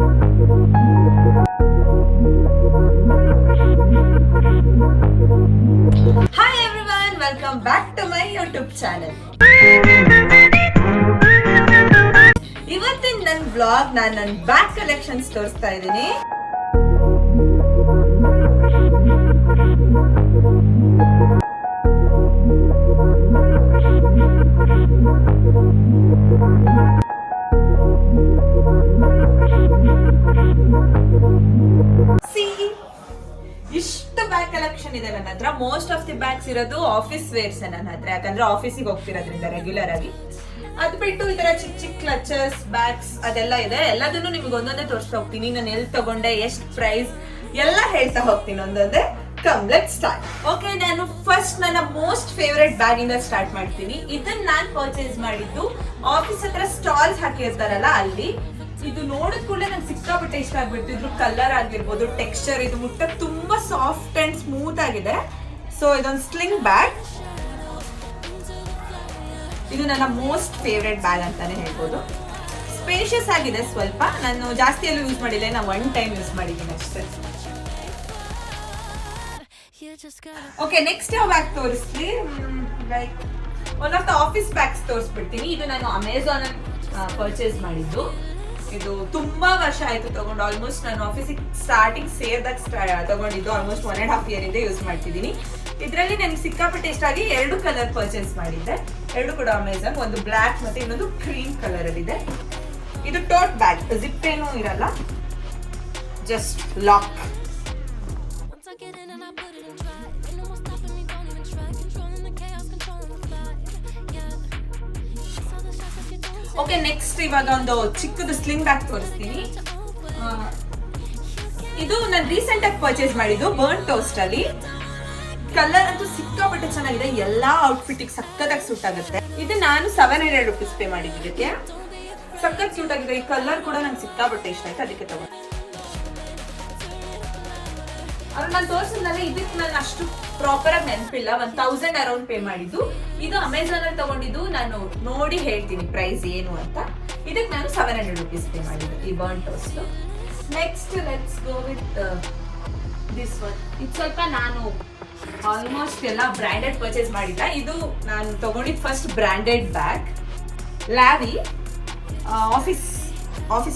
Hi everyone, welcome back to my YouTube channel. ಇವತ್ತಿನ ನನ್ನ vlog ನನ್ನ ಬ್ಯಾಗ್ ಕಲೆಕ್ಷನ್ಸ್ ತೋರಿಸ್ತಾ ಇದ್ದೀನಿ. ಇಷ್ಟು ಬ್ಯಾಗ್ ಕಲೆಕ್ಷನ್ ಇದೆ ನನ್ನ ಹತ್ರ. ಮೋಸ್ಟ್ ಆಫ್ ದಿ ಬ್ಯಾಗ್ಸ್ ಇರೋದು ಆಫೀಸ್ ವೇರ್ಸ್ ನನ್ನ ಹತ್ರ, ಯಾಕಂದ್ರೆ ಆಫೀಸಿಗೆ ಹೋಗ್ತಿರೋದ್ರಿಂದ ರೆಗ್ಯುಲರ್ ಆಗಿ. ಅದ್ ಬಿಟ್ಟು ಈ ತರ ಚಿಕ್ಕ ಚಿಕ್ಕ ಕ್ಲಚಸ್, ಬ್ಯಾಗ್ಸ್ ಅದೆಲ್ಲ ಇದೆ. ಎಲ್ಲದನ್ನು ನಿಮ್ಗೆ ಒಂದೊಂದೇ ತೋರಿಸ್ತಾ ಹೋಗ್ತೀನಿ. ನಾನು ಎಲ್ಲಿ ತಗೊಂಡೆ, ಎಷ್ಟು ಪ್ರೈಸ್ ಎಲ್ಲ ಹೇಳ್ತಾ ಹೋಗ್ತೀನಿ ಒಂದೊಂದೇ. Come let's start. ಓಕೆ, ನಾನು ಫಸ್ಟ್ ನನ್ನ ಮೋಸ್ಟ್ ಫೇವರೇಟ್ ಬ್ಯಾಗ್ ಇಂದ ಸ್ಟಾರ್ಟ್ ಮಾಡ್ತೀನಿ. ಇದನ್ನ ನಾನು ಪರ್ಚೇಸ್ ಮಾಡಿದ್ದು ಆಫೀಸ್ ಹತ್ರ ಸ್ಟಾಲ್ಸ್ ಹಾಕಿರ್ತಾರಲ್ಲ ಅಲ್ಲಿ. ಇದು ನೋಡಿದ ಕೂಡಲೇ ನಂಗೆ ಸಿಕ್ಕಾಪಟ್ಟೆ ಇಷ್ಟ ಆಗ್ಬಿಡ್ತು. ಇದ್ರ ಕಲರ್ ಆಗಿರ್ಬೋದು, ಟೆಕ್ಸ್ಚರ್, ಇದು ಮುಟ್ಟ ತುಂಬಾ ಸಾಫ್ಟ್ ಅಂಡ್ ಸ್ಮೂತ್ ಆಗಿದೆ. ಸೊ ಇದೊಂದು ಸ್ಲಿಂಗ್ ಬ್ಯಾಗ್. ಇದು ನನ್ನ ಮೋಸ್ಟ್ ಫೇವ್ರೆಟ್ ಬ್ಯಾಗ್ ಅಂತಾನೆ ಹೇಳ್ಬೋದು. ಸ್ಪೇಷಿಯಸ್ ಆಗಿದೆ ಸ್ವಲ್ಪ. ನಾನು ಜಾಸ್ತಿ ಎಲ್ಲೂ ಯೂಸ್ ಮಾಡಿಲ್ಲ, ನಾನು ಒನ್ ಟೈಮ್ ಯೂಸ್ ಮಾಡಿದ್ದೀನಿ ಅಷ್ಟೇ. ಓಕೆ, ನೆಕ್ಸ್ಟ್ ಯಾವ ಬ್ಯಾಗ್ ತೋರಿಸ್ಲಿ? Like one of the office bags ತೋರಿಸ್ಬಿಡ್ತೀನಿ. ಇದು ನಾನು ಅಮೆಝಾನ್ ಪರ್ಚೇಸ್ ಮಾಡಿದ್ದು. ಇದು ತುಂಬಾ ವರ್ಷ ಆಯ್ತು ತಗೊಂಡು. ಆಲ್ಮೋಸ್ಟ್ ನಾನು ಆಫೀಸಿಗೆ ಸ್ಟಾರ್ಟಿಂಗ್ ಸೇರಿದಾಗ ತಗೊಂಡಿದ್ದು. ಆಲ್ಮೋಸ್ಟ್ 1.5 year ಇಂದ ಯೂಸ್ ಮಾಡ್ತಿದ್ದೀನಿ. ಇದರಲ್ಲಿ ನನಗೆ ಸಿಕ್ಕಾಪಟ್ಟೆ ಇಷ್ಟ ಆಗಿ 2 ಕಲರ್ ಪರ್ಚೇಸ್ ಮಾಡಿದ್ದೆ. 2 ಕೂಡ ಅಮೆಝಾನ್. ಒಂದು ಬ್ಲ್ಯಾಕ್ ಮತ್ತೆ ಇನ್ನೊಂದು ಕ್ರೀಮ್ ಕಲರ್ ಅಲ್ಲಿ ಇದೆ. ಇದು ಟೋಟ್ ಬ್ಯಾಗ್, ಜಿಪ್ ಏನೂ ಇರಲ್ಲ, ಜಸ್ಟ್ ಲಾಕ್. ಓಕೆ, ನೆಕ್ಸ್ಟ್ ಇವಾಗ ಒಂದು ಚಿಕ್ಕದು ಸ್ಲಿಂಗ್ ಬ್ಯಾಗ್ ತೋರಿಸ್ತೀನಿ. ಇದು ನಾನು ರೀಸೆಂಟ್ ಆಗಿ ಪರ್ಚೇಸ್ ಮಾಡಿದ್ದು ಬರ್ನ್ ಟೋಸ್ಟ್ ಅಲ್ಲಿ. ಕಲರ್ ಅಂತೂ ಸಿಕ್ಕಾಪಟ್ಟೆ ಚೆನ್ನಾಗಿದೆ. ಎಲ್ಲಾ ಔಟ್ಫಿಟ್ ಸಕ್ಕತ್ತಾಗಿ ಸೂಟ್ ಆಗುತ್ತೆ. ಇದು ನಾನು 700 rupees ಪೇ ಮಾಡಿದ್ದು. ಇದಕ್ಕೆ ಸಕ್ಕತ್ ಸೂಟ್ ಆಗಿದೆ. ಈ ಕಲರ್ ಕೂಡ ನಂಗೆ ಸಿಕ್ಕಾಪಟ್ಟೆ ಇಷ್ಟ ಆಯ್ತು, ಅದಕ್ಕೆ ತಗೊಂಡೆ. ಅವ್ರು ನಾನು ತೋರಿಸಿದ್ನಲ್ಲ, ಇದಕ್ಕೆ ನಾನು ಅಷ್ಟು ಪ್ರಾಪರ್ ಆಗಿ ನೆನಪಿಲ್ಲ. 1000 ಅರೌಂಡ್ ಪೇ ಮಾಡಿದ್ದು. ಇದು ಅಮೆಝಾನ್ ಅಲ್ಲಿ ತಗೊಂಡಿದ್ದು. ನಾನು ನೋಡಿ ಹೇಳ್ತೀನಿ ಪ್ರೈಸ್ ಏನು ಅಂತ. ಇದಕ್ಕೆ ನಾನು 700 rupees ಪೇ ಮಾಡಿದ್ದು ಈ burn toast. Next let's go with this one. ಇದು ಸ್ವಲ್ಪ ನಾನು ಆಲ್ಮೋಸ್ಟ್ ಎಲ್ಲ ಬ್ರ್ಯಾಂಡೆಡ್ ಪರ್ಚೇಸ್ ಮಾಡಿಲ್ಲ. ಇದು ನಾನು ತಗೊಂಡಿದ್ದು first branded bag, Lavie office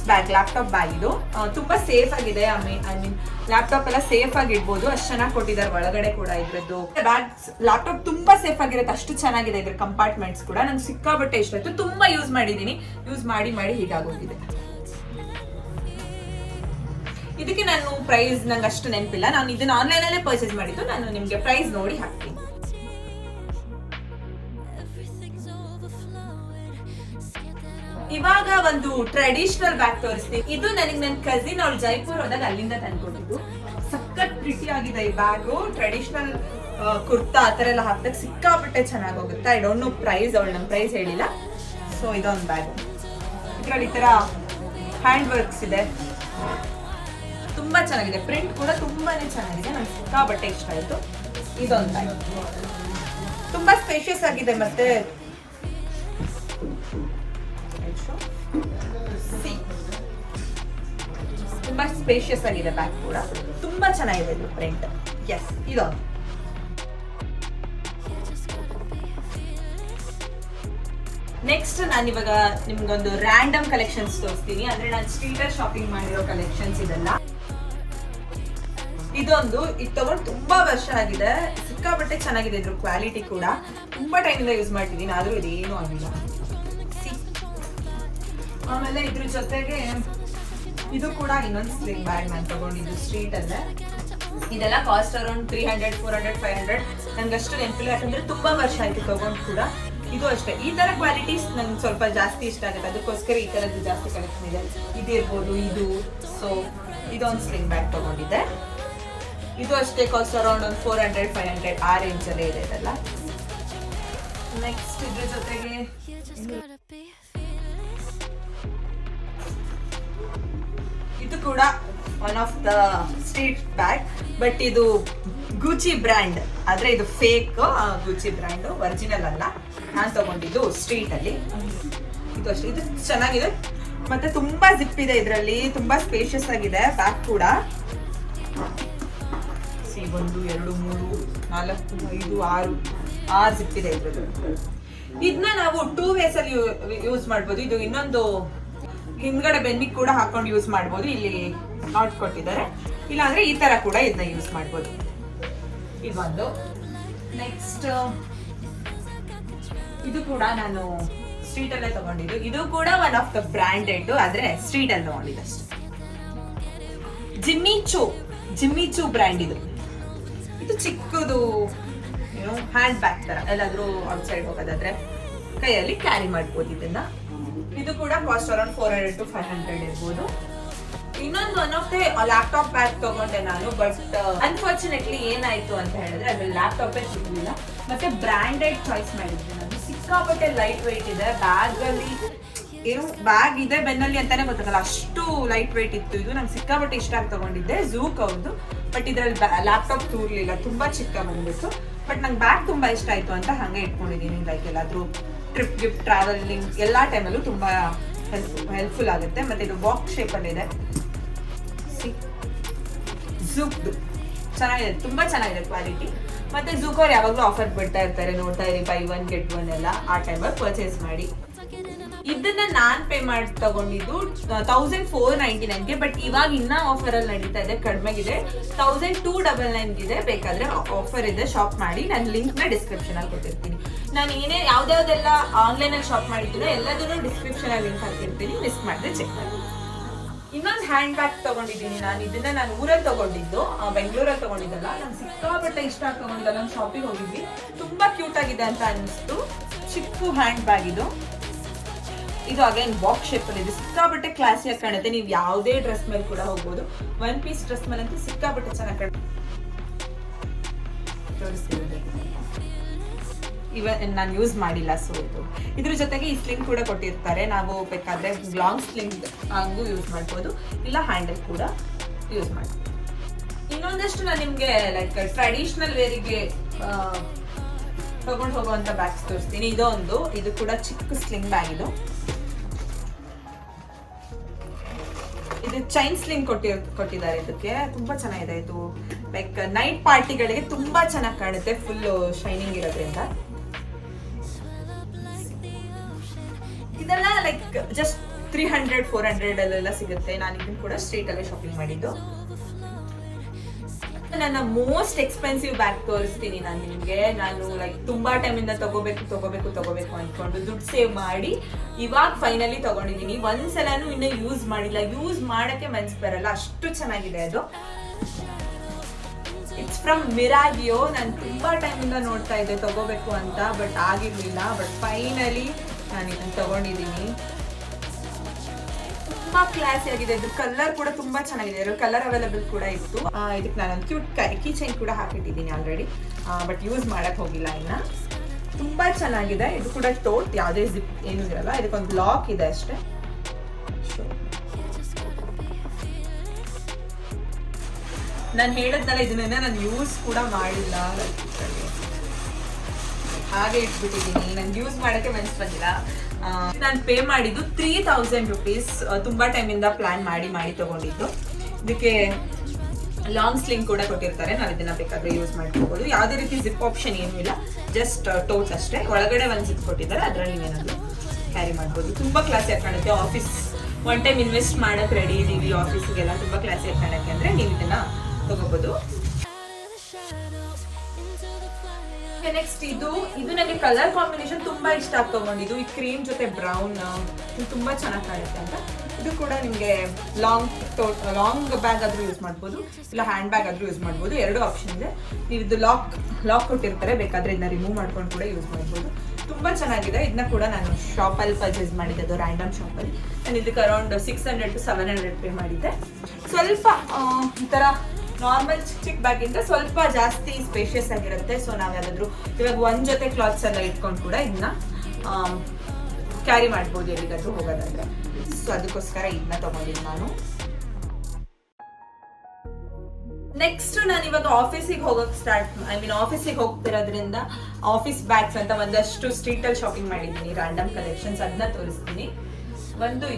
bag, laptop bag. ಇದು ತುಂಬಾ ಸೇಫ್ ಆಗಿದೆ. ಐ ಮೀನ್ ಲ್ಯಾಪ್ಟಾಪ್ ಎಲ್ಲ ಸೇಫ್ ಆಗಿ ಇಡ್ಬೋದು, ಅಷ್ಟು ಚೆನ್ನಾಗಿ ಕೊಟ್ಟಿದ್ದಾರೆ. ಒಳಗಡೆ ಕೂಡ ಇದ್ರದ್ದು ಬ್ಯಾಗ್, ಲ್ಯಾಪ್ಟಾಪ್ ತುಂಬಾ ಸೇಫ್ ಆಗಿರುತ್ತೆ, ಅಷ್ಟು ಚೆನ್ನಾಗಿದೆ. ಇದ್ರ ಕಂಪಾರ್ಟ್ಮೆಂಟ್ಸ್ ಕೂಡ ನಂಗೆ ಸಿಕ್ಕಾಪಟ್ಟೆ ಇಷ್ಟ ಆಯ್ತು. ತುಂಬಾ ಯೂಸ್ ಮಾಡಿದೀನಿ. ಯೂಸ್ ಮಾಡಿ ಹೀಗಾಗೋಗಿದೆ. ಇದಕ್ಕೆ ನಾನು ಪ್ರೈಸ್ ನಂಗೆ ಅಷ್ಟು ನೆನಪಿಲ್ಲ. ನಾನು ಇದನ್ನ ಆನ್ಲೈನ್ ಅಲ್ಲೇ ಪರ್ಚೇಸ್ ಮಾಡಿದ್ದು. ನಾನು ನಿಮ್ಗೆ ಪ್ರೈಸ್ ನೋಡಿ ಹಾಕ್ತೀನಿ. ಇವಾಗ ಒಂದು ಟ್ರೆಡಿಷನಲ್ ಬ್ಯಾಗ್ ತೋರಿಸ್ತೀನಿ. ಇದು ನನಗೆ ನನ್ನ ಕಸಿನ್ ಅವಳು ಜೈಪುರ್ ಹೋದಾಗ ಅಲ್ಲಿಂದ ತಂದ್ಕೊಟ್ಟಿದ್ದು. ಸಖತ್ ಪ್ರಿಟಿ ಆಗಿದೆ ಈ ಬ್ಯಾಗು. ಟ್ರೆಡಿಷನಲ್ ಕುರ್ತಾ ಆತರ ಎಲ್ಲ ಹಾಕಿದಾಗ ಸಿಕ್ಕಾಪಟ್ಟೆ ಚೆನ್ನಾಗಿ ಹೋಗುತ್ತೆ. ಐ ಡೋಂಟ್ ನೋ ಪ್ರೈಸ್, ಅವಳು ನಮ್ಮ ಪ್ರೈಸ್ ಹೇಳಿಲ್ಲ. ಸೊ ಇದೊಂದು ಬ್ಯಾಗ್. ಇದ್ರಲ್ಲಿ ಈ ತರ ಹ್ಯಾಂಡ್ ವರ್ಕ್ಸ್ ಇದೆ, ತುಂಬಾ ಚೆನ್ನಾಗಿದೆ. ಪ್ರಿಂಟ್ ಕೂಡ ತುಂಬಾನೇ ಚೆನ್ನಾಗಿದೆ, ನಂಗೆ ಸಿಕ್ಕಾಪಟ್ಟೆ ಇಷ್ಟ ಆಯ್ತು. ಇದೊಂದು ಬ್ಯಾಗ್ ತುಂಬಾ ಸ್ಪೇಷಿಯಸ್ ಆಗಿದೆ. ಮತ್ತೆ ತುಂಬಾ ಸ್ಪೇಷಿಯಸ್ ಆಗಿದೆ ಬ್ಯಾಗ್ ಕೂಡ. ತುಂಬಾ ಚೆನ್ನಾಗಿದೆ ಇದು ಪ್ರಿಂಟ್. ಎಸ್, ಇದೊಂದು. ನೆಕ್ಸ್ಟ್ ನಾನು ಇವಾಗ ನಿಮ್ಗೊಂದು ರ್ಯಾಂಡಮ್ ಕಲೆಕ್ಷನ್ಸ್ ತೋರಿಸ್ತೀನಿ. ಅಂದ್ರೆ ನಾನು ಸ್ಟ್ರೀಟಲ್ಲಿ ಶಾಪಿಂಗ್ ಮಾಡಿರೋ ಕಲೆಕ್ಷನ್ಸ್ ಇದೆಲ್ಲ. ಇದೊಂದು, ಇದು ತಗೊಂಡು ತುಂಬಾ ವರ್ಷ ಆಗಿದೆ. ಸಿಕ್ಕಾಪಟ್ಟೆ ಚೆನ್ನಾಗಿದೆ. ಇದ್ರ ಕ್ವಾಲಿಟಿ ಕೂಡ ತುಂಬಾ ಟೈಮಿಂದ ಯೂಸ್ ಮಾಡ್ತಿದ್ದೀನಿ, ಆದ್ರೂ ಇದೇನು ಆಗಿಲ್ಲ. ಆಮೇಲೆ ಇದ್ರ ಜೊತೆಗೆ ಇದು ಕೂಡ ಇನ್ನೊಂದು ಸ್ಲಿಂಗ್ ಬ್ಯಾಗ್ ನಾನು ತಗೊಂಡಿದ್ದು ಸ್ಟ್ರೀಟ್ ಅಲ್ಲೇ. ಇದೆಲ್ಲ ಕಾಸ್ಟ್ ಅರೌಂಡ್ 300, 400, 500. ನಂಗೆ ಅಷ್ಟು ನೆನಪಿಲ್ಲ, ಯಾಕಂದ್ರೆ ತುಂಬಾ ವರ್ಷ ಆಯ್ತು ತಗೊಂಡು ಕೂಡ. ಇದು ಅಷ್ಟೇ. ಈ ತರ ಕ್ವಾಲಿಟೀಸ್ ನಂಗೆ ಸ್ವಲ್ಪ ಜಾಸ್ತಿ ಇಷ್ಟ ಆಗುತ್ತೆ, ಅದಕ್ಕೋಸ್ಕರ ಈ ತರದ್ದು ಜಾಸ್ತಿ ಕಲೆಕ್ಷನ್ ಇದೆ. ಇದಿರ್ಬೋದು ಇದು. ಸೊ ಇದೊಂದು ಸ್ಲಿಂಗ್ ಬ್ಯಾಗ್ ತಗೊಂಡಿದ್ದೆ. ಇದು ಅಷ್ಟೇ, ಕಾಸ್ಟ್ ಅರೌಂಡ್ ಒಂದು 400, 500 ಆ ರೇಂಜ್ ಅಲ್ಲೇ ಇದೆ ಇದೆಲ್ಲ. ನೆಕ್ಸ್ಟ್ ಇದ್ರ ಜೊತೆಗೆ ಇದು ಕೂಡ one of the street bag. But ಇದು ಗೂಚಿ ಬ್ರ್ಯಾಂಡ್, ಆದ್ರೆ ಇದು ಫೇಕ್ ಗೂಚಿ ಬ್ರ್ಯಾಂಡ್, ಒರಿಜಿನಲ್ ಅಲ್ಲ. ನಾನು ತಗೊಂಡಿದ್ದು ಸ್ಟ್ರೀಟ್ ಅಲ್ಲಿ. ಇದು ಅಷ್ಟೇ. ಇದು ಚೆನ್ನಾಗಿದೆ. ಮತ್ತೆ ತುಂಬಾ ಜಿಪ್ ಇದೆ ಇದರಲ್ಲಿ, ತುಂಬಾ ಸ್ಪೇಷಿಯಸ್ ಆಗಿದೆ. ಬ್ಯಾಗ್ ಕೂಡ 1 2 3 4 5 6 ಜಿಪ್ ಇದೆ ಇದ್ರಲ್ಲಿ. ಇದನ್ನ ನಾವು 2 ways ಅಲ್ಲಿ ಯೂಸ್ ಮಾಡ್ಬೋದು. ಇದು ಇನ್ನೊಂದು ಹಿಂದ್ಗಡೆ ಬೆನ್ನಿಗೆ ಕೂಡ ಹಾಕೊಂಡು ಯೂಸ್ ಮಾಡ್ಬೋದು, ಇಲ್ಲಿ ನಾಟ್ ಕೊಟ್ಟಿದ್ದಾರೆ. ಇಲ್ಲ ಅಂದ್ರೆ ಈ ತರ ಕೂಡ ಇದನ್ನ ಯೂಸ್ ಮಾಡ್ಬೋದು. ಇದೊಂದು. ನೆಕ್ಸ್ಟ್ ಇದು ಕೂಡ ನಾನು ಸ್ಟ್ರೀಟ್ ಅಲ್ಲೇ ತಗೊಂಡಿದ್ದು. ಇದು ಕೂಡ ಒನ್ ಆಫ್ ದ ಬ್ರಾಂಡೆಡ್, ಆದ್ರೆ ಸ್ಟ್ರೀಟ್ ಅಲ್ಲಿ ತಗೊಂಡಿದ್ದು ಅಷ್ಟೇ. ಜಿಮ್ಮಿ ಚೂ ಬ್ರ್ಯಾಂಡ್ ಇದು. ಇದು ಚಿಕ್ಕದು ಏನು ಹ್ಯಾಂಡ್ ಬ್ಯಾಗ್ ತರ, ಎಲ್ಲಾದ್ರೂ ಔಟ್ಸೈಡ್ ಹೋಗೋದಾದ್ರೆ ಕೈಯಲ್ಲಿ ಕ್ಯಾರಿ ಮಾಡ್ಬೋದು ಇದನ್ನ. ಇದು ಕೂಡ ಕಾಸ್ಟ್ ಅರೌಂಡ್ 400 to 500 ಇರ್ಬೋದು. ಇನ್ನೊಂದು one of the laptop bag ತಗೊಂಡೆ ನಾನು. ಬಟ್ ಅನ್ಫಾರ್ಚುನೇಟ್ಲಿ ಏನಾಯ್ತು ಅಂತ ಹೇಳಿದ್ರೆ ಅದ್ರಲ್ಲಿ ಲ್ಯಾಪ್ಟಾಪೇ ಸಿಗಲಿಲ್ಲ. ಮತ್ತೆ ಬ್ರಾಂಡೆಡ್ ಚಾಯ್ಸ್ ಮಾಡಿದ್ದೆ ನಾನು. ಸಿಕ್ಕಾಪಟ್ಟೆ ಲೈಟ್ ವೆಯ್ಟ್ ಇದೆ. ಬ್ಯಾಗ್ ಅಲ್ಲಿ ಏನು ಬ್ಯಾಗ್ ಇದೆ ಬೆನ್ನಲ್ಲಿ ಅಂತಾನೆ ಗೊತ್ತಾಗಲ್ಲ, ಅಷ್ಟು ಲೈಟ್ ವೆಯ್ಟ್ ಇತ್ತು ಇದು. ನಂಗೆ ಸಿಕ್ಕಾಪಟ್ಟೆ ಇಷ್ಟ ಆಗಿ ತಗೊಂಡಿದ್ದೆ. ಝೂಕ್ ಅವ್ರದ್ದು. ಬಟ್ ಇದ್ರಲ್ಲಿ ಲ್ಯಾಪ್ಟಾಪ್ ತೂರ್ಲಿಲ್ಲ, ತುಂಬಾ ಚಿಕ್ಕ ಬಂದ್ಬಿಟ್ಟು. ಬಟ್ ನಂಗೆ ಬ್ಯಾಗ್ ತುಂಬಾ ಇಷ್ಟ ಆಯ್ತು ಅಂತ ಹಂಗೆ ಇಟ್ಕೊಂಡಿದ್ದೀನಿ. ಲೈಕ್ ಎಲ್ಲಾದ್ರೂ ಟ್ರಿಪ್ ಗಿಫ್ಟ್ ಟ್ರಾವೆಲಿಂಗ್ ಎಲ್ಲಾ ಟೈಮಲ್ಲೂ ತುಂಬಾ ಹೆಲ್ಪ್ಫುಲ್ ಆಗುತ್ತೆ. ಮತ್ತೆ ಇದು ಬಾಕ್ಸ್ ಶೇಪ್ ಅಲ್ಲಿ ಇದೆ. ಝೂಕ್ದು ಚೆನ್ನಾಗಿದೆ, ತುಂಬಾ ಚೆನ್ನಾಗಿದೆ ಕ್ವಾಲಿಟಿ. ಮತ್ತೆ ಝೂಕ್ ಅವ್ರು ಯಾವಾಗಲೂ ಆಫರ್ ಬಿಡ್ತಾ ಇರ್ತಾರೆ, ನೋಡ್ತಾ ಇರಿ, buy 1 get 1 ಎಲ್ಲ. ಆ ಟೈಮಲ್ಲಿ ಪರ್ಚೇಸ್ ಮಾಡಿ. ಇದನ್ನ ನಾನ್ ಪೇ ಮಾಡಿ ತಗೊಂಡಿದ್ದು 1499ಗೆ. ಬಟ್ ಇವಾಗ ಇನ್ನ ಆಫರ್ ಅಲ್ಲಿ ನಡೀತಾ ಇದೆ, ಕಡಿಮೆಗಿದೆ. 1299 ಇದೆ. ಬೇಕಾದ್ರೆ ಆಫರ್ ಇದೆ, ಶಾಪ್ ಮಾಡಿ. ನಾನು ಲಿಂಕ್ ನ ಡಿಸ್ಕ್ರಿಪ್ಷನ್ ಅಲ್ಲಿ ಕೊಟ್ಟಿರ್ತೀನಿ. ನಾನು ಯಾವ್ದಾವ್ದೆಲ್ಲ ಆನ್ಲೈನ್ ಅಲ್ಲಿ ಶಾಪ್ ಮಾಡಿದ್ದೀನಿ ಎಲ್ಲದನ್ನು ಡಿಸ್ಕ್ರಿಪ್ಷನ್ ಅಲ್ಲಿ ಲಿಂಕ್ ಹಾಕಿರ್ತೀನಿ, ಮಿಸ್ ಮಾಡಿದ್ರೆ ಚೆಕ್ ಮಾಡಿ. ಇನ್ನೊಂದು ಹ್ಯಾಂಡ್ ಬ್ಯಾಗ್ ತಗೊಂಡಿದ್ದೀನಿ ನಾನು. ಇದನ್ನ ನಾನು ಊರಲ್ಲಿ ತಗೊಂಡಿದ್ದು, ಬೆಂಗಳೂರಲ್ಲಿ ತಗೊಂಡಿದ್ದಲ್ಲ. ನಂಗೆ ಸಿಕ್ಕಾಪಟ್ಟೆ ಇಷ್ಟ ಆಗಿ ತಗೊಂಡಿದ್ದಲ್ಲ. ನಾನು ಶಾಪಿಗೆ ಹೋಗಿದ್ವಿ, ತುಂಬಾ ಕ್ಯೂಟ್ ಆಗಿದೆ ಅಂತ ಅನಿಸ್ತು. ಚಿಕ್ಕ ಹ್ಯಾಂಡ್ ಬ್ಯಾಗ್ ಇದು. ಇದು ಅಗೇನ್ ಬಾಕ್ಸ್ ಶೇಪ್ ಅಲ್ಲಿ ಇದೆ. ಸಿಕ್ಕಾಪಟ್ಟೆ ಕ್ಲಾಸಿಯಾಗಿ ಕಾಣುತ್ತೆ. ನೀವು ಯಾವುದೇ ಡ್ರೆಸ್ ಮೇಲೆ ಕೂಡ ಹೋಗ್ಬೋದು. 1 piece ಡ್ರೆಸ್ ಮೇಲೆ ಅಂತೂ ಸಿಕ್ಕಾಪಟ್ಟೆ ಚೆನ್ನಾಗಿ ಕಾಣುತ್ತೆ. ನಾನು ಯೂಸ್ ಮಾಡಿಲ್ಲ. ಸೊ ಇದ್ರ ಜೊತೆಗೆ ಈ ಸ್ಲಿಂಗ್ ಕೂಡ ಕೊಟ್ಟಿರ್ತಾರೆ. ನಾವು ಬೇಕಾದ್ರೆ ಲಾಂಗ್ ಸ್ಲಿಂಗ್ ಹಂಗೂ ಯೂಸ್ ಮಾಡ್ಬೋದು, ಇಲ್ಲ ಹ್ಯಾಂಡಲ್ ಕೂಡ ಯೂಸ್ ಮಾಡ್ಬೋದು. ಇನ್ನೊಂದಷ್ಟು ನಾನು ನಿಮ್ಗೆ ಲೈಕ್ ಟ್ರೆಡಿಷನಲ್ ವೇರಿಗೆ ತಗೊಂಡು ಹೋಗುವಂತ ಬ್ಯಾಗ್ಸ್ ತೋರಿಸ್ತೀನಿ. ಇದು ಕೂಡ ಚಿಕ್ಕ ಸ್ಲಿಂಗ್ ಬ್ಯಾಗ್. ಇದು ಚೈನ್ ಸ್ಲಿಂಗ್ ಕೊಟ್ಟಿದ್ದಾರೆ. ಇದಕ್ಕೆ ತುಂಬಾ ಚೆನ್ನಾಗಿದೆ. ಇದು ಲೈಕ್ ನೈಟ್ ಪಾರ್ಟಿಗಳಿಗೆ ತುಂಬಾ ಚೆನ್ನಾಗಿ ಕಾಣುತ್ತೆ, ಫುಲ್ ಶೈನಿಂಗ್ ಇರೋದ್ರಿಂದ. ಇದೆಲ್ಲ ಲೈಕ್ ಜಸ್ಟ್ 300-400 ಅಲ್ಲೆಲ್ಲ ಸಿಗುತ್ತೆ. ನಾನು ಇದನ್ನು ಕೂಡ ಸ್ಟ್ರೀಟ್ ಅಲ್ಲೇ ಶಾಪಿಂಗ್ ಮಾಡಿದ್ದು. ನನ್ನ ಮೋಸ್ಟ್ ಎಕ್ಸ್ಪೆನ್ಸಿವ್ ಬ್ಯಾಗ್ ತೋರಿಸ್ತೀನಿ ನಾನು ನಿಮ್ಗೆ. ನಾನು ಲೈಕ್ ತುಂಬಾ ಟೈಮ್ ಇಂದ ತಗೋಬೇಕು ಅನ್ಕೊಂಡು ದುಡ್ಡು ಸೇವ್ ಮಾಡಿ ಇವಾಗ ಫೈನಲಿ ತಗೊಂಡಿದ್ದೀನಿ. ಒಂದ್ಸಲನೂ ಇನ್ನು ಯೂಸ್ ಮಾಡಿಲ್ಲ. ಯೂಸ್ ಮಾಡಕ್ಕೆ ಮನ್ಸು ಬರಲ್ಲ, ಅಷ್ಟು ಚೆನ್ನಾಗಿದೆ ಅದು. It's from Miraggio. ನಾನು ತುಂಬಾ ಟೈಮ್ ಇಂದ ನೋಡ್ತಾ ಇದ್ದೆ ತಗೋಬೇಕು ಅಂತ, ಬಟ್ ಆಗಿರ್ಲಿಲ್ಲ. ಬಟ್ ಫೈನಲಿ ನಾನು ಇದನ್ನ ತಗೊಂಡಿದ್ದೀನಿ. ತುಂಬಾ ಕ್ಲಾಸಿ ಆಗಿದೆ. ಇದು ಕಲರ್ ಕೂಡ ತುಂಬಾ ಚೆನ್ನಾಗಿದೆ. ಕಲರ್ ಅವೈಲೇಬಲ್ ಕೂಡ ಇತ್ತು. ಇದಕ್ಕೆ ನಾನು ಕ್ಯೂಟ್ ಕೀ ಚೈನ್ ಕೂಡ ಹಾಕಿಟ್ಟಿದ್ದೀನಿ ಆಲ್ರೆಡಿ, ಬಟ್ ಯೂಸ್ ಮಾಡಕ್ ಹೋಗಿಲ್ಲ ಇನ್ನ. ತುಂಬಾ ಚೆನ್ನಾಗಿದೆ. ಇದು ಕೂಡ ಟೋಟ್, ಯಾವುದೇ ಜಿಪ್ ಏನೂ ಇರಲ್ಲ. ಇದಕ್ಕೊಂದು ಲಾಕ್ ಇದೆ ಅಷ್ಟೇ. ನಾನು ಹೇಳಿದ್ನಲ್ಲ, ಇದನ್ನ ನಾನು ಯೂಸ್ ಕೂಡ ಮಾಡಿಲ್ಲ, ಹಾಗೆ ಇಟ್ಬಿಟ್ಟಿದ್ದೀನಿ. ನನ್ಗೆ ಯೂಸ್ ಮಾಡಕ್ಕೆ ಮನ್ಸು ಬಂದಿಲ್ಲ. ನಾನು ಪೇ ಮಾಡಿದ್ದು 3000 rupees. ತುಂಬಾ ಟೈಮ್ ಇಂದ ಪ್ಲಾನ್ ಮಾಡಿ ತಗೊಂಡಿದ್ದು. ಇದಕ್ಕೆ ಲಾಂಗ್ ಸ್ಲಿಂಗ್ ಕೂಡ ಕೊಟ್ಟಿರ್ತಾರೆ. ನಾವು ಇದನ್ನ ಬೇಕಾದ್ರೆ ಯೂಸ್ ಮಾಡ್ಕೋಬಹುದು. ಯಾವುದೇ ರೀತಿ ಜಿಪ್ ಆಪ್ಷನ್ ಏನೂ ಇಲ್ಲ, ಜಸ್ಟ್ ಟೋಟ್ ಅಷ್ಟೇ. ಒಳಗಡೆ ಒಂದು ಜಿಪ್ ಕೊಟ್ಟಿದ್ದಾರೆ, ಅದರಲ್ಲಿ ನೀವೇನಾದ್ರು ಕ್ಯಾರಿ ಮಾಡ್ಬೋದು. ತುಂಬಾ ಕ್ಲಾಸಿಯಾಗಿ ಕಾಣುತ್ತೆ. ಆಫೀಸ್ ಒನ್ ಟೈಮ್ ಇನ್ವೆಸ್ಟ್ ಮಾಡಕ್ ರೆಡಿ ಇದೀವಿ ಆಫೀಸ್ಗೆಲ್ಲ, ತುಂಬಾ ಕ್ಲಾಸಿಯಾಗಿ ಕಾಣಕ್ಕೆ ಅಂದ್ರೆ ನೀವು ಇದನ್ನ ತಗೋಬಹುದು. ನೆಕ್ಸ್ಟ್ ಇದು ನನಗೆ ಕಲರ್ ಕಾಂಬಿನೇಷನ್ ತುಂಬಾ ಇಷ್ಟ ಆಗಿ ತಗೊಂಡಿದ್ದು. ಈ ಕ್ರೀಮ್ ಜೊತೆ ಬ್ರೌನ್ ತುಂಬಾ ಚೆನ್ನಾಗಿ ಕಾಣುತ್ತೆ ಅಂತ. ಇದು ಕೂಡ ನಿಮಗೆ ಲಾಂಗ್ ಬ್ಯಾಗ್ ಆದ್ರೂ ಯೂಸ್ ಮಾಡ್ಬೋದು, ಇಲ್ಲ ಹ್ಯಾಂಡ್ ಬ್ಯಾಗ್ ಆದ್ರೂ ಯೂಸ್ ಮಾಡ್ಬೋದು. ಎರಡು ಆಪ್ಷನ್ ಇದೆ. ನೀವು ಇದು ಲಾಕ್ ಕೊಟ್ಟಿರ್ತಾರೆ, ಬೇಕಾದ್ರೆ ಇದನ್ನ ರಿಮೂವ್ ಮಾಡ್ಕೊಂಡು ಕೂಡ ಯೂಸ್ ಮಾಡ್ಬೋದು. ತುಂಬಾ ಚೆನ್ನಾಗಿದೆ. ಇದನ್ನ ಕೂಡ ನಾನು ಶಾಪಲ್ಲಿ ಪರ್ಚೇಸ್ ಮಾಡಿದ್ದೆ, ಅದು ರ್ಯಾಂಡಮ್ ಶಾಪಲ್ಲಿ. ನಾನು ಇದಕ್ಕೆ ಅರೌಂಡ್ 600 to 700 ಪೇ ಮಾಡಿದ್ದೆ. ಸ್ವಲ್ಪ ಈ ತರ ನಾರ್ಮಲ್ ಚಿಕ್ಕ ಬ್ಯಾಗ್ ಇಂದ ಸ್ವಲ್ಪ ಜಾಸ್ತಿ ಸ್ಪೇಷಿಯಸ್ ಆಗಿರುತ್ತೆ. ಸೊ ನಾವ್ ಯಾವ್ದಾದ್ರು ಇವಾಗ ಒಂದ್ ಜೊತೆ ಕ್ಲಾತ್ಸ್ ಎಲ್ಲ ಇಟ್ಕೊಂಡು ಕೂಡ ಇದನ್ನ ಕ್ಯಾರಿ ಮಾಡ್ಬೋದು ಎಲ್ಲಿಗಾದ್ರೂ ಹೋಗೋದಾದ್ರೆ. ಸೊ ಅದಕ್ಕೋಸ್ಕರ ಇದನ್ನ ತಗೊಂಡಿದ್ದೀನಿ ನಾನು. ನೆಕ್ಸ್ಟ್ ನಾನು ಇವಾಗ ಆಫೀಸಿಗೆ ಹೋಗಕ್ಕೆ ಆಫೀಸಿಗೆ ಹೋಗ್ತಿರೋದ್ರಿಂದ ಆಫೀಸ್ ಬ್ಯಾಗ್ಸ್ ಅಂತ ಒಂದಷ್ಟು ಸ್ಟ್ರೀಟ್ ಅಲ್ಲಿ ಶಾಪಿಂಗ್ ಮಾಡಿದ್ದೀನಿ, ರ್ಯಾಂಡಮ್ ಕಲೆಕ್ಷನ್ಸ್, ಅದನ್ನ ತೋರಿಸ್ತೀನಿ. ಒಂದು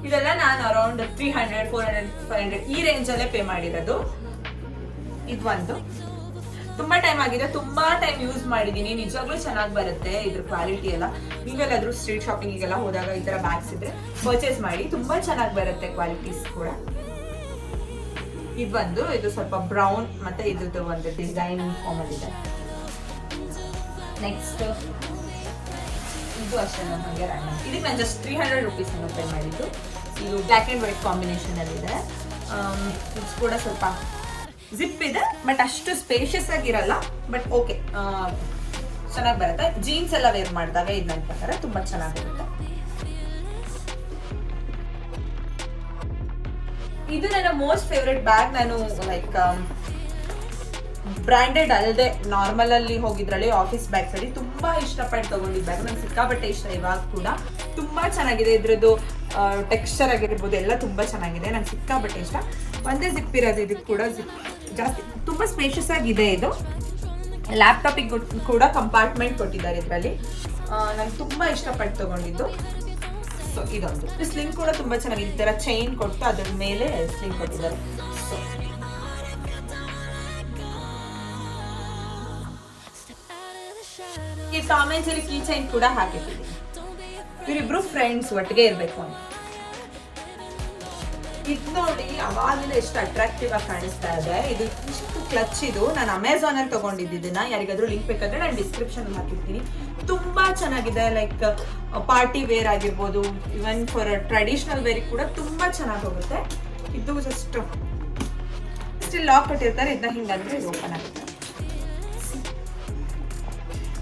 ಇದೆಲ್ಲ ನಾನು ಅರೌಂಡ್ 300, 400, 500 ಈ ರೇಂಜ್ ಅಲ್ಲೇ ಪೇ ಮಾಡಿರೋದು. ಇದೊಂದು ತುಂಬಾ ಟೈಮ್ ಆಗಿದೆ, ತುಂಬಾ ಟೈಮ್ ಯೂಸ್ ಮಾಡಿದೀನಿ, ನಿಜವಾಗ್ಲೂ ಚೆನ್ನಾಗಿ ಬರುತ್ತೆ ಇದ್ರ ಕ್ವಾಲಿಟಿ ಎಲ್ಲ. ನೀವೆಲ್ಲಾದ್ರೂ ಸ್ಟ್ರೀಟ್ ಶಾಪಿಂಗಿಗೆಲ್ಲ ಹೋದಾಗ ಈ ತರ ಬ್ಯಾಗ್ಸ್ ಇದ್ರೆ ಪರ್ಚೇಸ್ ಮಾಡಿ, ತುಂಬಾ ಚೆನ್ನಾಗಿ ಬರುತ್ತೆ ಕ್ವಾಲಿಟೀಸ್ ಕೂಡ. ಇದು ಸ್ವಲ್ಪ ಬ್ರೌನ್ ಮತ್ತೆ ಇದ್ದು ಒಂದು ಡಿಸೈನ್ ಫಾರ್ಮ್ ಅಲ್ಲಿ ಇದೆ. ನೆಕ್ಸ್ಟ್ ಇದು ಅಷ್ಟೇ ನನಗೆ ಇದಕ್ಕೆ ನಾನು ಜಸ್ಟ್ 300 rupees ಪೇ ಮಾಡಿದ್ದು. ಇದು ಬ್ಲ್ಯಾಕ್ ಅಂಡ್ ವೈಟ್ ಕಾಂಬಿನೇಷನ್ ಅಲ್ಲಿ ಇದೆ. ಇದು ಕೂಡ ಸ್ವಲ್ಪ ಜಿಪ್ ಇದೆ, ಬಟ್ ಅಷ್ಟು ಸ್ಪೇಷಿಯಸ್ ಆಗಿರಲ್ಲ, ಬಟ್ ಓಕೆ ಚೆನ್ನಾಗಿ ಬರುತ್ತೆ. ಜೀನ್ಸ್ ಎಲ್ಲ ವೇರ್ ಮಾಡಿದಾಗ ಇದು ನನ್ನ ಪ್ರಕಾರ ತುಂಬಾ ಚೆನ್ನಾಗಿರುತ್ತೆ. ಇದು ನನ್ನ ಮೋಸ್ಟ್ ಫೇವ್ರೆಟ್ ಬ್ಯಾಗ್. ನಾನು ಲೈಕ್ ಬ್ರ್ಯಾಂಡೆಡ್ ಅಲ್ಲದೆ ನಾರ್ಮಲ್ ಅಲ್ಲಿ ಹೋಗಿದ್ರಲ್ಲಿ ಆಫೀಸ್ ಬ್ಯಾಗ್ಸ್ ಅಲ್ಲಿ ತುಂಬಾ ಇಷ್ಟಪಟ್ಟು ತಗೊಂಡಿದ್ದ ಬ್ಯಾಗ್. ನಂಗೆ ಸಿಕ್ಕಾಪಟ್ಟೆ ಇಷ್ಟ. ಇವಾಗ ಕೂಡ ತುಂಬಾ ಚೆನ್ನಾಗಿದೆ, ಇದ್ರದ್ದು ಟೆಕ್ಸ್ಚರ್ ಆಗಿರ್ಬೋದು ಎಲ್ಲ ತುಂಬಾ ಚೆನ್ನಾಗಿದೆ, ನಂಗೆ ಸಿಕ್ಕಾಪಟ್ಟೆ ಇಷ್ಟ. ಒಂದೇ ಜಿಪ್ ಇರೋದು, ಇದಕ್ಕೆ ಕೂಡ ಜಿಪ್ ಜಾಸ್ತಿ, ತುಂಬಾ ಸ್ಪೇಷಿಯಸ್ ಆಗಿದೆ. ಇದು ಲ್ಯಾಪ್ಟಾಪಿಗೆ ಕೂಡ ಕಂಪಾರ್ಟ್ಮೆಂಟ್ ಕೊಟ್ಟಿದ್ದಾರೆ ಇದರಲ್ಲಿ. ನಂಗೆ ತುಂಬಾ ಇಷ್ಟಪಟ್ಟು ತಗೊಂಡಿದ್ದು. ಸೊ ಇದೊಂದು ಸ್ಲಿಂಗ್ ಕೂಡ ತುಂಬಾ ಚೆನ್ನಾಗಿದೆ, ಈ ತರ ಚೈನ್ ಕೊಟ್ಟು ಅದ್ರ ಮೇಲೆ ಸ್ಲಿಂಗ್ ಕೊಟ್ಟಿದ್ದಾರೆ. ಸೊ ಈ Tom and Jerry key chain ಕೂಡ ಹಾಕಿದ್ದೀನಿ. ಇವರಿಬ್ರು ಫ್ರೆಂಡ್ಸ್ ಒಟ್ಟಿಗೆ ಇರ್ಬೇಕು ಅಂತ. ಇದು ನೋಡಿ ಅವಾಗಿಂದ ಎಷ್ಟು ಅಟ್ರಾಕ್ಟಿವ್ ಆಗಿ ಕಾಣಿಸ್ತಾ ಇದೆ. ಇದು ಇಷ್ಟು ಕ್ಲಚ್. ಇದು ನಾನು ಅಮೆಝಾನ್ ಅಲ್ಲಿ ತಗೊಂಡಿದ್ದನ್ನ, ಯಾರಿಗಾದ್ರೂ ಲಿಂಕ್ ಬೇಕಾದ್ರೆ ನಾನು ಡಿಸ್ಕ್ರಿಪ್ಷನ್ ಹಾಕಿರ್ತೀನಿ. ತುಂಬಾ ಚೆನ್ನಾಗಿದೆ. ಲೈಕ್ ಪಾರ್ಟಿ ವೇರ್ ಆಗಿರ್ಬೋದು, ಇವನ್ ಫಾರ್ ಟ್ರೆಡಿಷನಲ್ ವೇರ್ ಕೂಡ ತುಂಬಾ ಚೆನ್ನಾಗಿ ಹೋಗುತ್ತೆ. ಇದು ಜಸ್ಟ್ ಸ್ಟಿಲ್ ಲಾಕ್ ಕೊಟ್ಟಿರ್ತಾರೆ, ಇದನ್ನ ಹಿಂಗಂದ್ರೆ ಇದು ಓಪನ್ ಆಗುತ್ತೆ.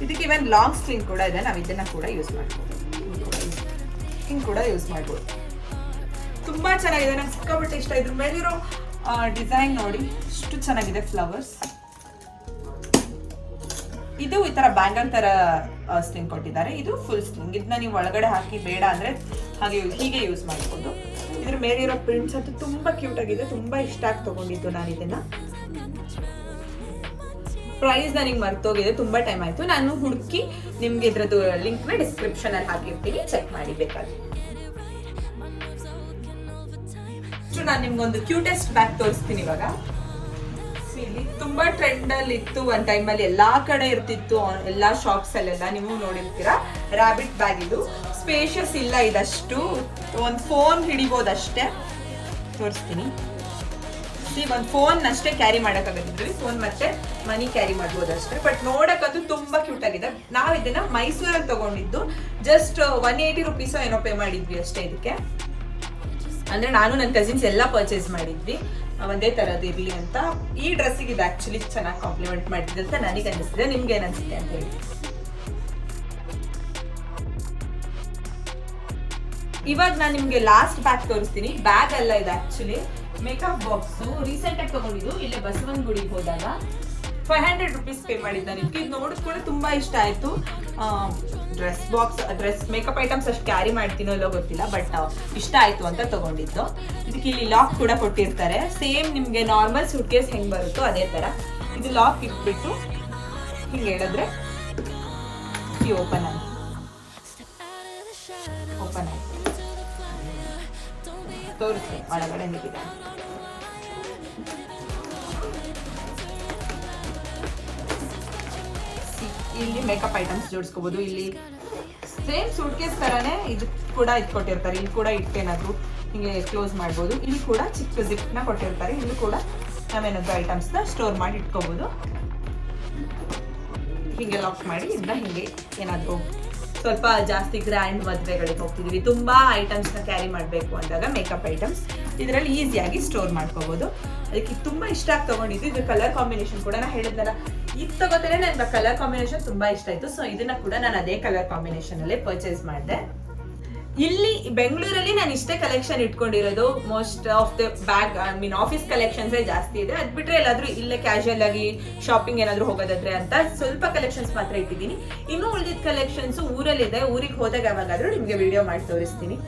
ಇದಕ್ಕೆ ಇವನ್ ಲಾಂಗ್ ಸ್ಟ್ರಿಂಗ್ ಕೂಡ ಇದೆ, ನಾವು ಇದನ್ನ ಕೂಡ ಯೂಸ್ ಮಾಡ್ಬೋದು, ಹಿಂಗ್ ಕೂಡ ಯೂಸ್ ಮಾಡ್ಬೋದು. ತುಂಬಾ ಚೆನ್ನಾಗಿದೆ, ನಂಗೆ ಸಿಕ್ಕಾಪಟ್ಟೆ ಇಷ್ಟ. ಇದ್ರ ಮೇಲಿರೋ ಡಿಸೈನ್ ನೋಡಿ ಎಷ್ಟು ಚೆನ್ನಾಗಿದೆ, ಫ್ಲವರ್ಸ್. ಇದು ಈ ತರ ಬ್ಯಾಂಗಲ್ ತರ ಸ್ಟ್ರಿಂಗ್ ಕೊಟ್ಟಿದ್ದಾರೆ. ಇದು ಫುಲ್ ಸ್ಟ್ರಿಂಗ್. ಇದನ್ನ ನೀವು ಒಳಗಡೆ ಹಾಕಿ ಬೇಡ ಅಂದ್ರೆ ಹಾಗೆ ಹೀಗೆ ಯೂಸ್ ಮಾಡ್ಬೋದು. ಇದ್ರ ಮೇಲಿರೋ ಪ್ರಿಂಟ್ಸ್ ಅಂತೂ ತುಂಬಾ ಕ್ಯೂಟ್ ಆಗಿದೆ, ತುಂಬಾ ಇಷ್ಟ ಆಗಿ ತಗೊಂಡಿದ್ದು ನಾನು ಇದನ್ನ. ಪ್ರೈಸ್ ನನಗೆ ಮರ್ತೋಗಿದೆ, ತುಂಬಾ ಟೈಮ್ ಆಯ್ತು. ನಾನು ಹುಡುಕಿ ನಿಮ್ಗೆ ಇದ್ರದ್ದು ಲಿಂಕ್ ನ ಡಿಸ್ಕ್ರಿಪ್ಷನ್ ಅಲ್ಲಿ ಹಾಕಿರ್ತೀನಿ, ಚೆಕ್ ಮಾಡಿ ಬೇಕಾದ್ರೆ. ನಾನು ನಿಮ್ಗೊಂದು ಕ್ಯೂಟೆಸ್ಟ್ ಬ್ಯಾಗ್ ತೋರಿಸ್ತೀನಿ ಇವಾಗ. ಇಲ್ಲಿ ತುಂಬಾ ಟ್ರೆಂಡ್ ಅಲ್ಲಿ ಇತ್ತು ಒಂದ್ ಟೈಮ್ ಅಲ್ಲಿ, ಎಲ್ಲಾ ಕಡೆ ಇರ್ತಿತ್ತು, ಎಲ್ಲಾ ಶಾಪ್ಸ್ ಅಲ್ಲೆಲ್ಲ ನೀವು ನೋಡಿರ್ತೀರಾ. Rabbit bag. ಇದು ಸ್ಪೇಷಿಯಸ್ ಇಲ್ಲ, ಇದಷ್ಟು ಒಂದ್ ಫೋನ್ ಹಿಡಿಬೋದಷ್ಟೇ. ತೋರಿಸ್ತೀನಿ. ಒಂದು ಫೋನ್ ಅಷ್ಟೇ ಕ್ಯಾರಿ ಮಾಡಕ್ಕಾಗತ್ತಿದ್ವಿ, ಫೋನ್ ಮತ್ತೆ ಮನಿ ಕ್ಯಾರಿ ಮಾಡ್ಬೋದಷ್ಟೇ. ಬಟ್ ನೋಡಕ್ಕಂತೂ ತುಂಬಾ ಕ್ಯೂಟ್ ಆಗಿದೆ. ನಾವ್ ಇದನ್ನ ಮೈಸೂರಲ್ಲಿ ತಗೊಂಡಿದ್ದು, ಜಸ್ಟ್ 180 rupees ಏನೋ ಪೇ ಮಾಡಿದ್ವಿ ಅಷ್ಟೇ ಇದಕ್ಕೆ. ಅಂದ್ರೆ ನಾನು ನನ್ನ ಕಸಿನ್ಸ್ ಎಲ್ಲ ಪರ್ಚೇಸ್ ಮಾಡಿದ್ವಿ ಒಂದೇ ತರದ್ ಇರ್ಲಿ ಅಂತ. ಈ ಡ್ರೆಸ್ಸಿಗೆ ಇದು ಆಕ್ಚುಲಿ ಚೆನ್ನಾಗಿ ಕಾಂಪ್ಲಿಮೆಂಟ್ ಮಾಡಿದೆ ಅಂತ ನನಗೆ ಅನಿಸಿದೆ. ನಿಮ್ಗೆ ಏನ್ ಅನ್ಸುತ್ತೆ ಅಂತ ಹೇಳಿ. ಇವಾಗ ನಾನು ನಿಮ್ಗೆ ಲಾಸ್ಟ್ ಬ್ಯಾಗ್ ತೋರಿಸ್ತೀನಿ. ಬ್ಯಾಗ್ ಅಲ್ಲ ಇದು, ಆಕ್ಚುಲಿ ಮೇಕಪ್ ಬಾಕ್ಸ್. ರೀಸೆಂಟ್ ಆಗಿ ತಗೊಂಡಿದ್ದು, ಇಲ್ಲೇ ಬಸವನಗುಡಿಗೆ ಹೋದಾಗ 500 rupees ಪೇ ಮಾಡಿದ್ದ. ನಿಮ್ಗೆ ಇದು ನೋಡಿದ್ ಕೂಡ ತುಂಬಾ ಇಷ್ಟ ಆಯ್ತು. ಡ್ರೆಸ್ ಮೇಕಪ್ ಐಟಮ್ಸ್ ಅಷ್ಟು ಕ್ಯಾರಿ ಮಾಡ್ತೀನೋ ಇಲ್ಲೋ ಗೊತ್ತಿಲ್ಲ, ಬಟ್ ಇಷ್ಟ ಆಯ್ತು ಅಂತ ತಗೊಂಡಿದ್ದು. ಇದಕ್ಕೆ ಇಲ್ಲಿ ಲಾಕ್ ಕೂಡ ಕೊಟ್ಟಿರ್ತಾರೆ, ಸೇಮ್ ನಿಮ್ಗೆ ನಾರ್ಮಲ್ ಸೂಟ್ ಕೇಸ್ ಹೆಂಗ್ ಬರುತ್ತೋ ಅದೇ ತರ. ಇದು ಲಾಕ್ ಇಟ್ಬಿಟ್ಟು ಹಿಂಗೆ ಹೇಳಿದ್ರೆ ಓಪನ್ ಆಯ್ತು. ಓಪನ್ ಆಯ್ತು. ತೋರಿಸ್ತೀನಿ ಒಳಗಡೆ ಹೇಗಿದೆ. ಇಲ್ಲಿ ಮೇಕಪ್ ಐಟಮ್ಸ್ ಜೋಡಿಸ್ಕೋಬಹುದು. ಇಲ್ಲಿ ಸೇಮ್ ಸೂಟ್ ಕೇಸ್ ತರಾನೇ ಇದು ಕೂಡ ಇಟ್ಕೊಟ್ಟಿರ್ತಾರೆ. ಇಲ್ಲಿ ಕೂಡ ಇಟ್ಟೇನಾದ್ರು ಹಿಂಗೆ ಕ್ಲೋಸ್ ಮಾಡ್ಬೋದು. ಇಲ್ಲಿ ಕೂಡ ಚಿಕ್ಕ ಜಿಪ್ ನ ಕೊಟ್ಟಿರ್ತಾರೆ. ಇಲ್ಲಿ ಕೂಡ ನಾವೇನಾದ್ರು ಐಟಮ್ಸ್ ನ ಸ್ಟೋರ್ ಮಾಡಿ ಇಟ್ಕೋಬಹುದು. ಹಿಂಗೆ ಲಾಕ್ ಮಾಡಿ ಇದನ್ನ ಹಿಂಗೆ ಏನಾದ್ರು ಸ್ವಲ್ಪ ಜಾಸ್ತಿ ಗ್ರ್ಯಾಂಡ್ ಮದುವೆಗಳಿಗೆ ಹೋಗ್ತಿದೀವಿ, ತುಂಬಾ ಐಟಮ್ಸ್ ನ ಕ್ಯಾರಿ ಮಾಡಬೇಕು ಅಂದಾಗ ಮೇಕಪ್ ಐಟಮ್ಸ್ ಇದರಲ್ಲಿ ಈಸಿಯಾಗಿ ಸ್ಟೋರ್ ಮಾಡ್ಕೋಬಹುದು. ಅದಕ್ಕೆ ತುಂಬಾ ಇಷ್ಟ ಆಗಿ ತಗೊಂಡಿದ್ದು. ಇದು ಕಲರ್ ಕಾಂಬಿನೇಷನ್ ಕೂಡ ನಾ ಹೇಳಿದ್ನಲ್ಲ, ಇದು ತಗೋತಾರೆ ನನಗೆ ಕಲರ್ ಕಾಂಬಿನೇಷನ್ ತುಂಬಾ ಇಷ್ಟ ಆಯ್ತು. ಸೊ ಇದನ್ನ ಕೂಡ ನಾನು ಅದೇ ಕಲರ್ ಕಾಂಬಿನೇಷನ್ ಅಲ್ಲೇ ಪರ್ಚೇಸ್ ಮಾಡಿದೆ. ಇಲ್ಲಿ ಬೆಂಗಳೂರಲ್ಲಿ ನಾನು ಇಷ್ಟೇ ಕಲೆಕ್ಷನ್ ಇಟ್ಕೊಂಡಿರೋದು. Most of the bag office collections ಜಾಸ್ತಿ ಇದೆ. ಅದ್ ಬಿಟ್ರೆ ಎಲ್ಲಾದ್ರೂ ಇಲ್ಲೇ ಕ್ಯಾಶುಯಲ್ ಆಗಿ ಶಾಪಿಂಗ್ ಏನಾದ್ರು ಹೋಗೋದಾದ್ರೆ ಅಂತ ಸ್ವಲ್ಪ ಕಲೆಕ್ಷನ್ಸ್ ಮಾತ್ರ ಇಟ್ಟಿದ್ದೀನಿ. ಇನ್ನೂ ಉಳಿದಿದ್ದ ಕಲೆಕ್ಷನ್ಸ್ ಊರಲ್ಲಿದೆ. ಊರಿಗೆ ಹೋದಾಗ ಯಾವಾಗಾದ್ರೂ ನಿಮ್ಗೆ ವಿಡಿಯೋ ಮಾಡಿ ತೋರಿಸ್ತೀನಿ.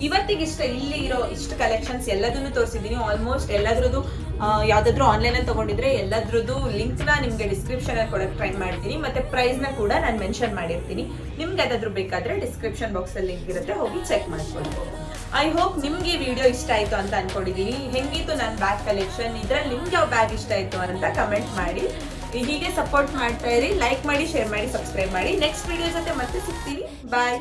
ಇವತ್ತಿಗಿಷ್ಟ ಇಲ್ಲಿ ಇರೋ ಇಷ್ಟು ಕಲೆಕ್ಷನ್ಸ್ ಎಲ್ಲದನ್ನು ತೋರಿಸಿದ್ದೀನಿ. ಆಲ್ಮೋಸ್ಟ್ ಎಲ್ಲದ್ರದ್ದು ಯಾವ್ದಾದ್ರು ಆನ್ಲೈನ್ ಅಲ್ಲಿ ತಗೊಂಡಿದ್ರೆ ಎಲ್ಲದ್ರದ್ದು ಲಿಂಕ್ ನ ನಿಮ್ಗೆ ಡಿಸ್ಕ್ರಿಪ್ಷನ್ ಅಲ್ಲಿ ಕೊಡಕ್ಕೆ ಟ್ರೈ ಮಾಡ್ತೀನಿ. ಮತ್ತೆ ಪ್ರೈಸ್ ನ ಕೂಡ ನಾನು ಮೆನ್ಷನ್ ಮಾಡಿರ್ತೀನಿ. ನಿಮ್ಗೆ ಯಾವ್ದಾದ್ರು ಬೇಕಾದ್ರೆ ಡಿಸ್ಕ್ರಿಪ್ಷನ್ ಬಾಕ್ಸ್ ಅಲ್ಲಿ ಲಿಂಕ್ ಇರುತ್ತೆ, ಹೋಗಿ ಚೆಕ್ ಮಾಡ್ಕೊಳ್ಳಿ. ಐ ಹೋಪ್ ನಿಮ್ಗೆ ಈ ವಿಡಿಯೋ ಇಷ್ಟ ಆಯ್ತು ಅಂತ ಅನ್ಕೊಂಡಿದೀನಿ. ಹೆಂಗಿತ್ತು ನನ್ನ ಬ್ಯಾಗ್ ಕಲೆಕ್ಷನ್, ಇದ್ರಲ್ಲಿ ನಿಮ್ಗೆ ಯಾವ ಬ್ಯಾಗ್ ಇಷ್ಟ ಆಯ್ತು ಅಂತ ಕಮೆಂಟ್ ಮಾಡಿ. ಹೀಗೆ ಸಪೋರ್ಟ್ ಮಾಡ್ತಾ ಇರಿ. ಲೈಕ್ ಮಾಡಿ, ಶೇರ್ ಮಾಡಿ, ಸಬ್ಸ್ಕ್ರೈಬ್ ಮಾಡಿ. ನೆಕ್ಸ್ಟ್ ವಿಡಿಯೋ ಜೊತೆ ಮತ್ತೆ ಸಿಗ್ತೀನಿ. ಬಾಯ್.